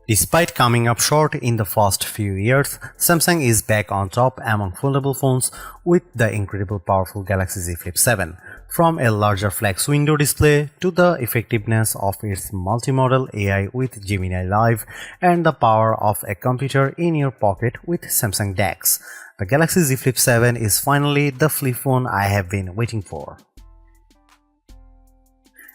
Despite coming up short in the first few years, Samsung is back on top among foldable phones with the incredible powerful Galaxy Z Flip 7. From a larger flex window display to the effectiveness of its multi-modal AI with Gemini Live and the power of a computer in your pocket with Samsung DeX, the Galaxy Z Flip 7 is finally the flip phone I have been waiting for.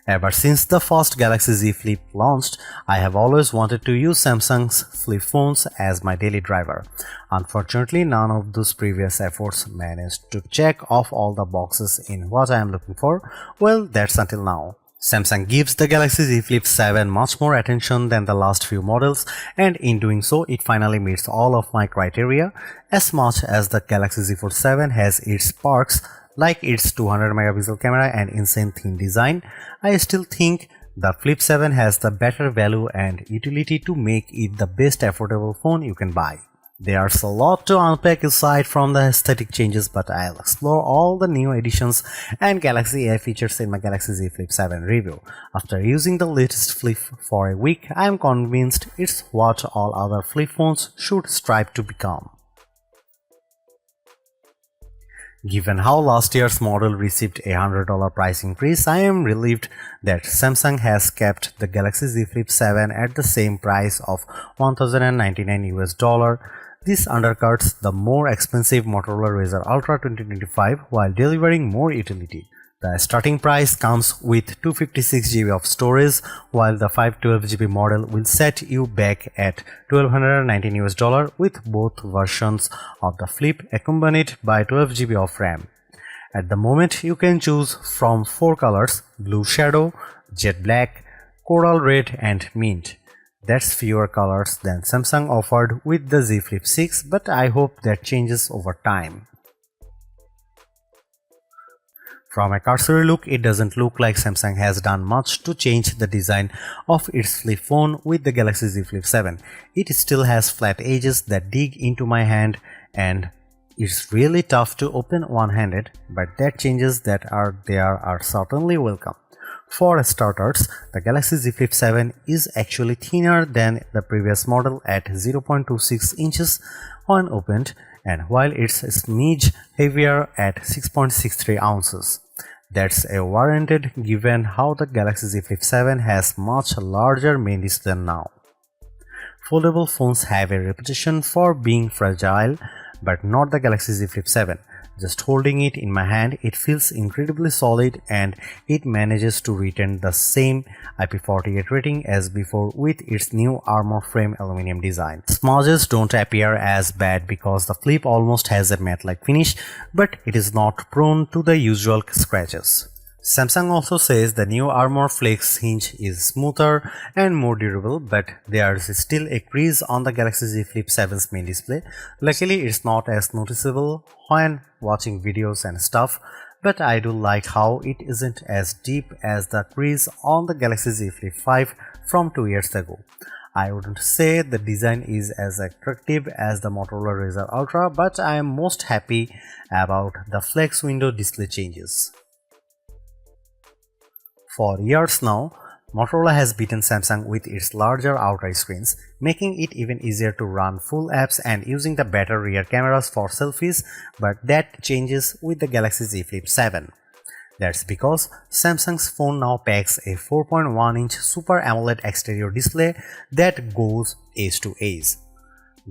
Ever since the first Galaxy Z Flip launched, I have always wanted to use Samsung's flip phones as my daily driver. Unfortunately, none of those previous efforts managed to check off all the boxes in what I am looking for. Well, that's until now. Samsung gives the Galaxy Z Flip 7 much more attention than the last few models, and in doing so, it finally meets all of my criteria. As much as the Galaxy Z Fold 7 has its perks, like its 200 megapixel camera and insane thin design, I still think the Flip 7 has the better value and utility to make it the best affordable phone you can buy. There's a lot to unpack aside from the aesthetic changes, but I'll explore all the new additions and Galaxy AI features in my Galaxy Z Flip 7 review. After using the latest flip for a week, I am convinced it's what all other flip phones should strive to become. Given how last year's model received a $100 price increase, I am relieved that Samsung has kept the Galaxy Z Flip 7 at the same price of $1,099 US. This undercuts the more expensive Motorola Razr Ultra 2025 while delivering more utility. The starting price comes with 256GB of storage, while the 512GB model will set you back at $1,219 US with both versions of the Flip accompanied by 12GB of RAM. At the moment, you can choose from 4 colors: Blue Shadow, Jet Black, Coral Red and Mint. That's fewer colors than Samsung offered with the Z Flip 6, but I hope that changes over time. From a cursory look, it doesn't look like Samsung has done much to change the design of its flip phone with the Galaxy Z Flip 7. It still has flat edges that dig into my hand, and it's really tough to open one-handed, but that changes that are there are certainly welcome. For starters, the Galaxy Z Flip 7 is actually thinner than the previous model at 0.26 inches when opened, and while it's a smidge heavier at 6.63 ounces. That's a warranted given how the Galaxy Z Flip 7 has much larger main display now. Foldable phones have a reputation for being fragile, but not the Galaxy Z Flip 7. Just holding it in my hand, it feels incredibly solid and it manages to retain the same IP48 rating as before with its new armor frame aluminum design. Smudges don't appear as bad because the Flip almost has a matte-like finish, but it is not prone to the usual scratches. Samsung also says the new Armor Flex hinge is smoother and more durable, but there's still a crease on the Galaxy Z Flip 7's main display. Luckily, it's not as noticeable when watching videos and stuff, but I do like how it isn't as deep as the crease on the Galaxy Z Flip 5 from 2 years ago. I wouldn't say the design is as attractive as the Motorola Razr Ultra, but I am most happy about the flex window display changes. For years now, Motorola has beaten Samsung with its larger outer screens, making it even easier to run full apps and using the better rear cameras for selfies, but that changes with the Galaxy Z Flip 7. That's because Samsung's phone now packs a 4.1-inch Super AMOLED exterior display that goes edge to edge.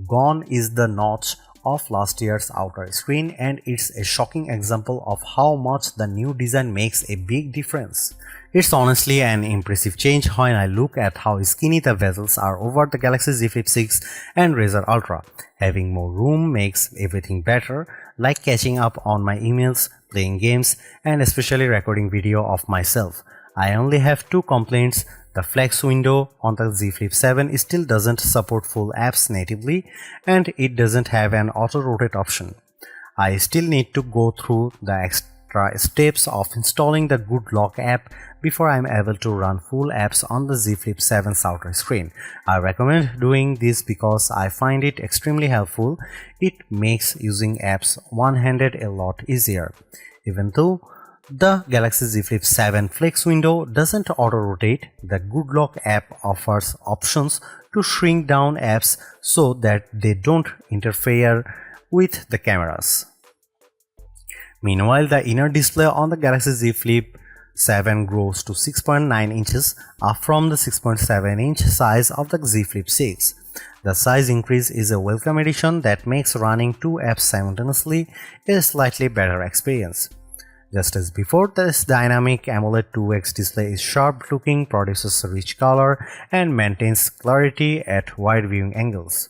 Gone is the notch of last year's outer screen, and it's a shocking example of how much the new design makes a big difference. It's honestly an impressive change when I look at how skinny the bezels are over the Galaxy Z Flip 6 and Razr Ultra. Having more room makes everything better, like catching up on my emails, playing games, and especially recording video of myself. I only have 2 complaints. The flex window on the Z Flip 7 still doesn't support full apps natively, and it doesn't have an auto-rotate option. I still need to go through the extra steps of installing the Good Lock app before I am able to run full apps on the Z Flip 7's outer screen. I recommend doing this because I find it extremely helpful. It makes using apps one-handed a lot easier. Even though The Galaxy Z Flip 7 Flex window doesn't auto-rotate. The Good Lock app offers options to shrink down apps so that they don't interfere with the cameras. Meanwhile, the inner display on the Galaxy Z Flip 7 grows to 6.9 inches, up from the 6.7-inch size of the Z Flip 6. The size increase is a welcome addition that makes running two apps simultaneously a slightly better experience. Just as before, this dynamic AMOLED 2X display is sharp looking, produces rich color, and maintains clarity at wide viewing angles.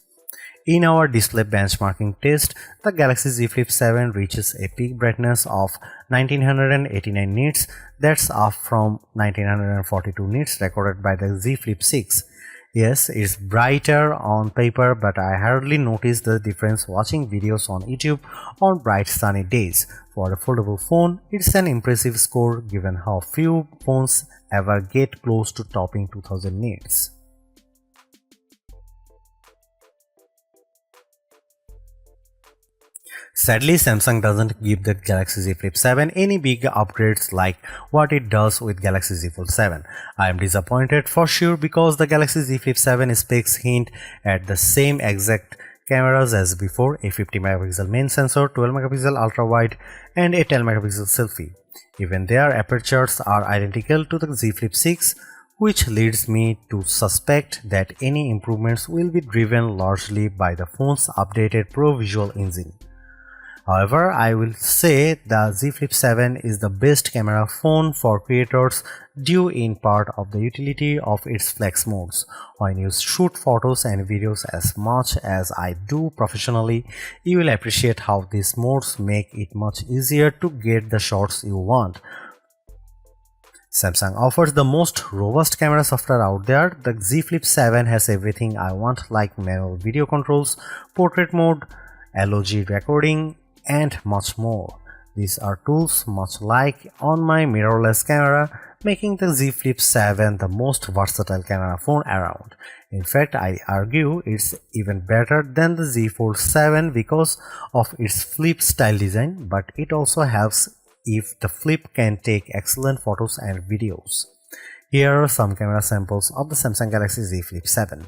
In our display benchmarking test, the Galaxy Z Flip 7 reaches a peak brightness of 1989 nits, that's up from 1942 nits recorded by the Z Flip 6. Yes, it's brighter on paper, but I hardly notice the difference watching videos on YouTube on bright sunny days. For a foldable phone, it's an impressive score given how few phones ever get close to topping 2000 nits. Sadly, Samsung doesn't give the Galaxy Z Flip 7 any big upgrades like what it does with Galaxy Z Fold 7. I am disappointed for sure because the Galaxy Z Flip 7 specs hint at the same exact cameras as before, a 50MP main sensor, 12MP ultra wide and a 10MP selfie. Even their apertures are identical to the Z Flip 6, which leads me to suspect that any improvements will be driven largely by the phone's updated Pro Visual engine. However, I will say the Z Flip 7 is the best camera phone for creators due in part of the utility of its flex modes. When you shoot photos and videos as much as I do professionally, you will appreciate how these modes make it much easier to get the shots you want. Samsung offers the most robust camera software out there. The Z Flip 7 has everything I want like manual video controls, portrait mode, LOG recording, and much more. These are tools much like on my mirrorless camera, making the Z Flip 7 the most versatile camera phone around. In fact, I argue it's even better than the Z Fold 7 because of its flip style design, but it also helps if the flip can take excellent photos and videos. Here are some camera samples of the Samsung Galaxy Z Flip 7.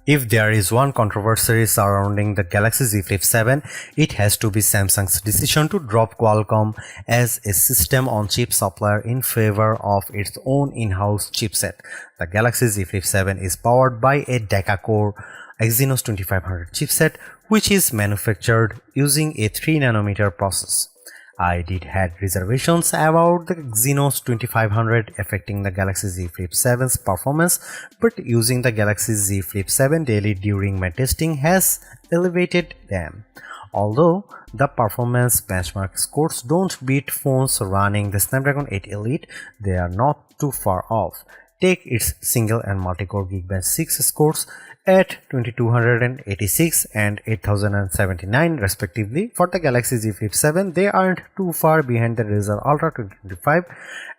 If there is one controversy surrounding the Galaxy Z Flip 7, it has to be Samsung's decision to drop Qualcomm as a system-on-chip supplier in favor of its own in-house chipset. The Galaxy Z Flip 7 is powered by a deca-core Exynos 2500 chipset, which is manufactured using a 3nm process. I did had reservations about the Exynos 2500 affecting the Galaxy Z Flip 7's performance, but using the Galaxy Z Flip 7 daily during my testing has elevated them. Although the performance benchmark scores don't beat phones running the Snapdragon 8 Elite, they are not too far off. Take its single and multi-core Geekbench 6 scores at 2286 and 8079 respectively. For the Galaxy Z Flip 7, they aren't too far behind the Razr Ultra 2025.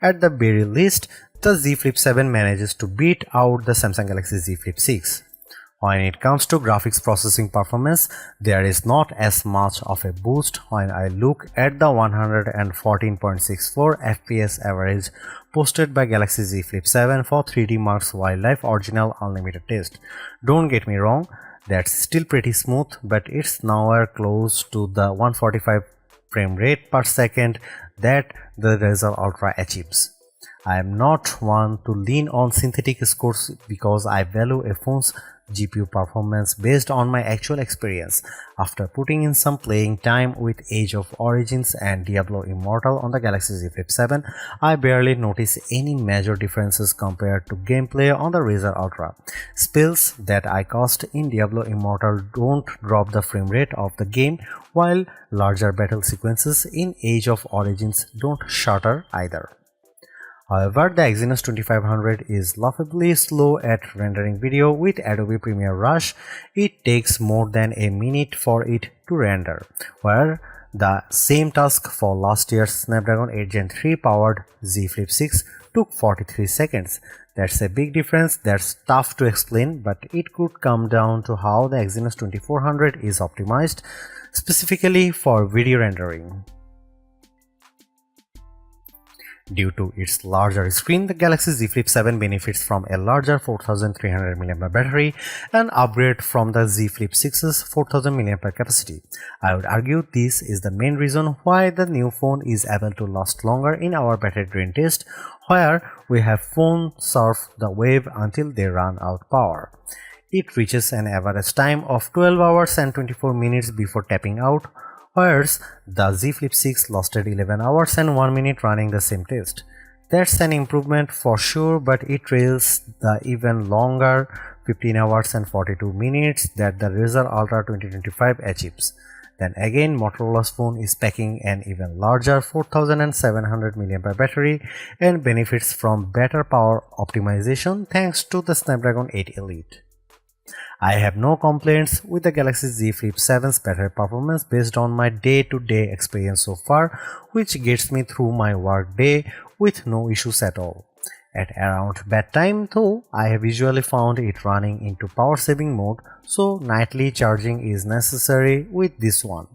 At the very least, the Z Flip 7 manages to beat out the Samsung Galaxy Z Flip 6. When it comes to graphics processing performance, there is not as much of a boost when I look at the 114.64 FPS average posted by Galaxy Z Flip 7 for 3D Mark's Wildlife Original Unlimited test. Don't get me wrong, that's still pretty smooth, but it's nowhere close to the 145 frame rate per second that the Razr Ultra achieves. I am not one to lean on synthetic scores because I value a phone's GPU performance based on my actual experience. After putting in some playing time with Age of Origins and Diablo Immortal on the Galaxy Z Flip 7, I barely notice any major differences compared to gameplay on the Razr Ultra. Spells that I cast in Diablo Immortal don't drop the frame rate of the game, while larger battle sequences in Age of Origins don't shatter either. However, the Exynos 2500 is laughably slow at rendering video. With Adobe Premiere Rush, it takes more than a minute for it to render, where the same task for last year's Snapdragon 8 Gen 3 powered Z Flip 6 took 43 seconds. That's a big difference that's tough to explain, but it could come down to how the Exynos 2400 is optimized specifically for video rendering. Due to its larger screen, the Galaxy Z Flip 7 benefits from a larger 4300 mAh battery, an upgrade from the Z Flip 6's 4000 mAh capacity. I would argue this is the main reason why the new phone is able to last longer in our battery drain test, where we have phones surf the wave until they run out power. It reaches an average time of 12 hours and 24 minutes before tapping out, whereas the Z Flip 6 lasted 11 hours and 1 minute running the same test. That's an improvement for sure, but it trails the even longer 15 hours and 42 minutes that the Razr Ultra 2025 achieves. Then again, Motorola's phone is packing an even larger 4700 mAh battery and benefits from better power optimization thanks to the Snapdragon 8 Elite. I have no complaints with the Galaxy Z Flip 7's battery performance based on my day-to-day experience so far, which gets me through my work day with no issues at all. At around bedtime though, I have usually found it running into power saving mode, so nightly charging is necessary with this one.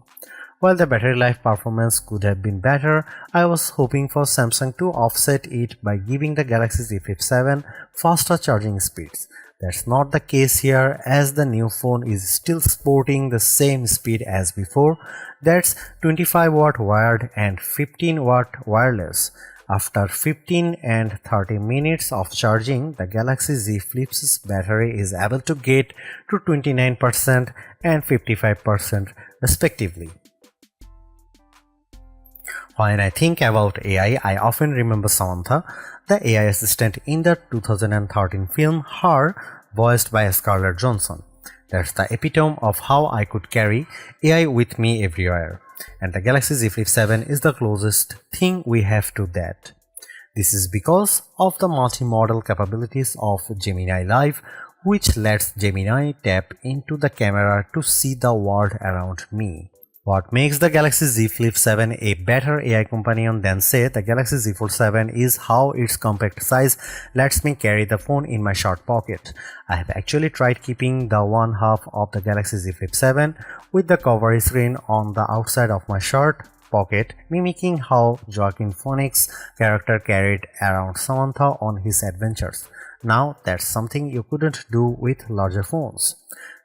While the battery life performance could have been better, I was hoping for Samsung to offset it by giving the Galaxy Z Flip 7 faster charging speeds. That's not the case here, as the new phone is still sporting the same speed as before. That's 25 watt wired and 15 watt wireless. After 15 and 30 minutes of charging, the Galaxy Z Flip's battery is able to get to 29% and 55% respectively. When I think about AI, I often remember Samantha, the AI assistant in the 2013 film Her, voiced by Scarlett Johansson. That's the epitome of how I could carry AI with me everywhere, and the Galaxy Z Flip 7 is the closest thing we have to that. This is because of the multimodal capabilities of Gemini Live, which lets Gemini tap into the camera to see the world around me. What makes the Galaxy Z Flip 7 a better AI companion than say the Galaxy Z Fold 7 is how its compact size lets me carry the phone in my short pocket. I have actually tried keeping the one half of the Galaxy Z Flip 7 with the cover screen on the outside of my shirt pocket, mimicking how Joaquin Phoenix's character carried around Samantha on his adventures. Now that's something you couldn't do with larger phones.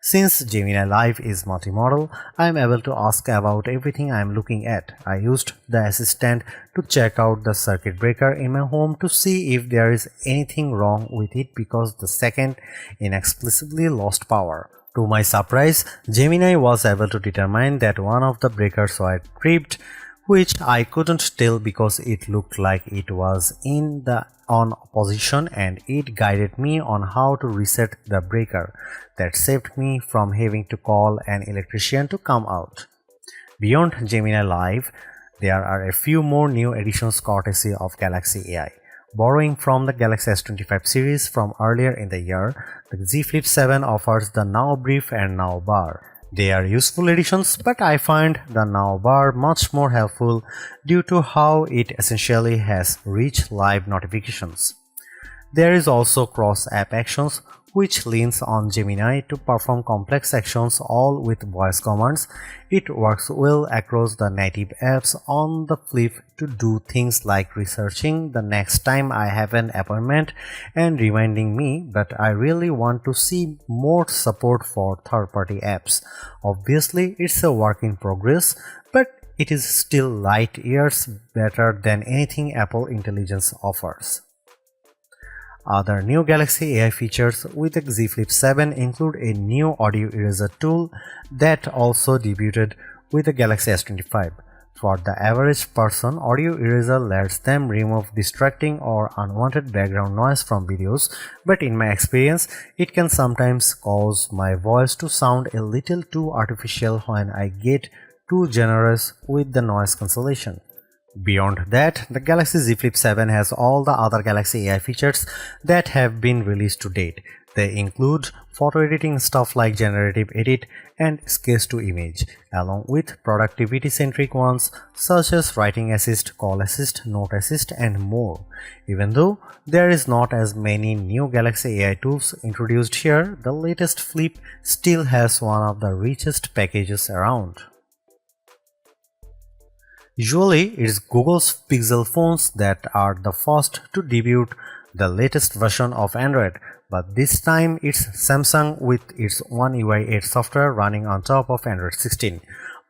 Since Gemini Live is multimodal, I am able to ask about everything I am looking at. I used the assistant to check out the circuit breaker in my home to see if there is anything wrong with it because the second inexplicably lost power. To my surprise, Gemini was able to determine that one of the breakers were tripped, which I couldn't tell because it looked like it was in the on position, and it guided me on how to reset the breaker. That saved me from having to call an electrician to come out. Beyond Gemini Live, there are a few more new additions courtesy of Galaxy AI. Borrowing from the Galaxy S25 series from earlier in the year, the Z Flip 7 offers the Now Brief and Now Bar. They are useful additions, but I find the Now bar much more helpful due to how it essentially has rich live notifications. There is also cross-app actions, which leans on Gemini to perform complex actions all with voice commands. It works well across the native apps on the Flip to do things like researching the next time I have an appointment and reminding me, but I really want to see more support for third-party apps. Obviously, it's a work in progress, but it is still light years better than anything Apple Intelligence offers. Other new Galaxy AI features with the Z Flip 7 include a new audio eraser tool that also debuted with the Galaxy S25. For the average person, audio eraser lets them remove distracting or unwanted background noise from videos, but in my experience, it can sometimes cause my voice to sound a little too artificial when I get too generous with the noise cancellation. Beyond that, the Galaxy Z Flip 7 has all the other Galaxy AI features that have been released to date. They include photo editing stuff like generative edit and sketch to image, along with productivity-centric ones such as writing assist, call assist, note assist, and more. Even though there is not as many new Galaxy AI tools introduced here, the latest Flip still has one of the richest packages around. Usually, it's Google's Pixel phones that are the first to debut the latest version of Android, but this time it's Samsung with its One UI 8 software running on top of Android 16.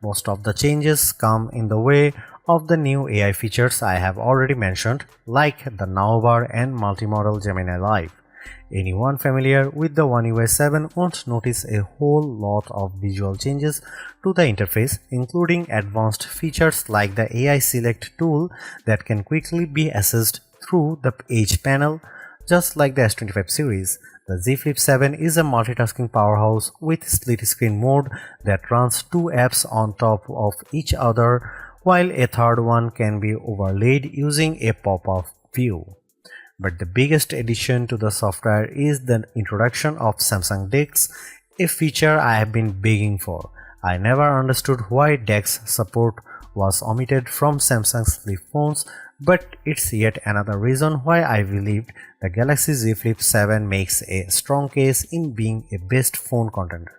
Most of the changes come in the way of the new AI features I have already mentioned, like the Now bar and multimodal Gemini Live. Anyone familiar with the One UI 7 won't notice a whole lot of visual changes to the interface, including advanced features like the AI Select tool that can quickly be accessed through the Edge panel, just like the S25 series. The Z Flip 7 is a multitasking powerhouse with split screen mode that runs two apps on top of each other, while a third one can be overlaid using a pop-up view. But the biggest addition to the software is the introduction of Samsung DeX, a feature I have been begging for. I never understood why DeX support was omitted from Samsung's Flip phones, but it's yet another reason why I believed the Galaxy Z Flip 7 makes a strong case in being a best phone contender.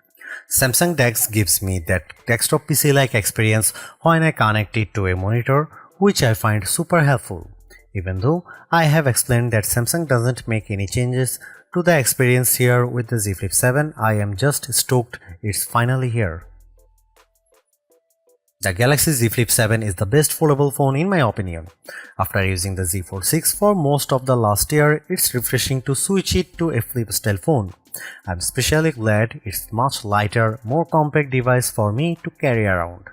Samsung DeX gives me that desktop PC-like experience when I connect it to a monitor, which I find super helpful. Even though I have explained that Samsung doesn't make any changes to the experience here with the Z Flip 7, I am just stoked it's finally here. The Galaxy Z Flip 7 is the best foldable phone in my opinion. After using the Z Fold 6 for most of the last year, it's refreshing to switch it to a flip style phone. I'm especially glad it's much lighter, more compact device for me to carry around.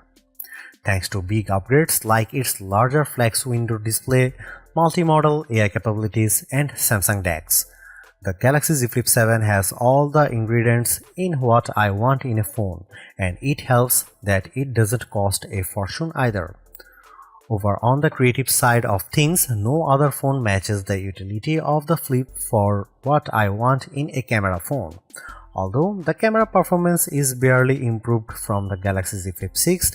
Thanks to big upgrades like its larger flex window display, multimodal AI capabilities, and Samsung DeX, the Galaxy Z Flip 7 has all the ingredients in what I want in a phone, and it helps that it doesn't cost a fortune either. Over on the creative side of things, no other phone matches the utility of the Flip for what I want in a camera phone. Although the camera performance is barely improved from the Galaxy Z Flip 6,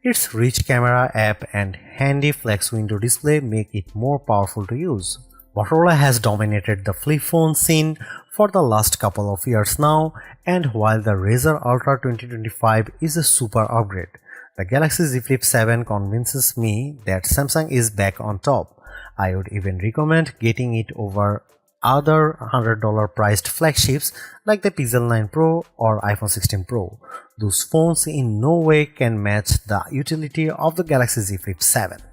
its rich camera app and handy flex window display make it more powerful to use. Motorola has dominated the flip phone scene for the last couple of years now, and while the Razr Ultra 2025 is a super upgrade, the Galaxy Z Flip 7 convinces me that Samsung is back on top. I would even recommend getting it over other $100 priced flagships like the Pixel 9 Pro or iPhone 16 Pro. Those phones in no way can match the utility of the Galaxy Z Flip 7.